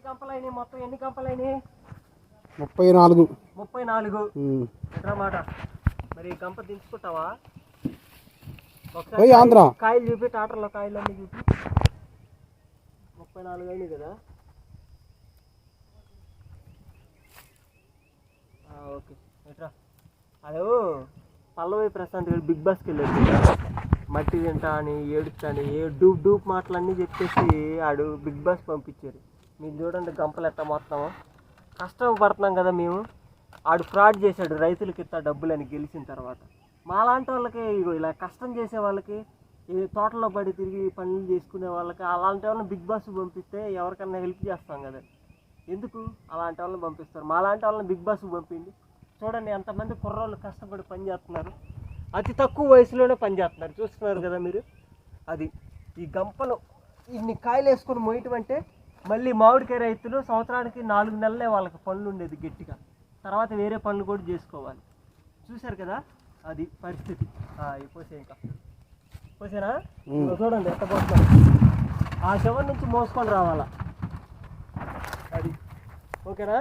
కంపలైనాయి మొత్తం? ఎన్ని కంపలైనాయి? 34. 34 ఎట్లా మాట? మరి గంప దించుకుంటావా? ఒకసారి ఆంధ్ర కాయలు చూపి, టాటర్లో కాయలు అన్నీ చూపి. 34 అయినాయి కదా? ఓకే ఎట్రా. అదే పల్లవి ప్రశాంత్ గారు బిగ్ బాస్కి వెళ్ళాడు. మట్టి తింటా అని ఏడుస్తాని డూప్ మాటలన్నీ చెప్పేసి ఆడు బిగ్ బాస్ పంపించారు. మీరు చూడండి గంపలు ఎట్టా మొత్తం కష్టం పడుతున్నాం కదా మేము. ఆడు ఫ్రాడ్ చేశాడు రైతులకి ఇస్తా డబ్బులని గెలిచిన తర్వాత. మాలాంటి వాళ్ళకి ఇగో ఇలా కష్టం చేసే వాళ్ళకి, ఈ తోటలో పడి తిరిగి పనులు చేసుకునే వాళ్ళకి అలాంటి వాళ్ళని బిగ్ బాస్ పంపిస్తే ఎవరికన్నా హెల్ప్ చేస్తాం కదా. ఎందుకు అలాంటి వాళ్ళని పంపిస్తారు? మాలాంటి వాళ్ళని బిగ్ బాస్కి పంపింది. చూడండి ఎంతమంది కుర్రోళ్ళు కష్టపడి పని చేస్తున్నారు, అతి తక్కువ వయసులోనే పని చేస్తున్నారు. చూస్తున్నారు కదా మీరు. అది ఈ గంపలు ఇన్ని కాయలు వేసుకొని మోయటం అంటే, మళ్ళీ మామిడికాయ రైతులు సంవత్సరానికి 4 నెలలే వాళ్ళకి పనులు ఉండేది గట్టిగా. తర్వాత వేరే పనులు కూడా చేసుకోవాలి. చూశారు కదా అది పరిస్థితి. పోసే ఇంకా పోసేనా? చూడండి ఎంత పోతున్నారు. ఆ చివరి నుంచి మోసుకొని రావాలా. అది ఓకేనా?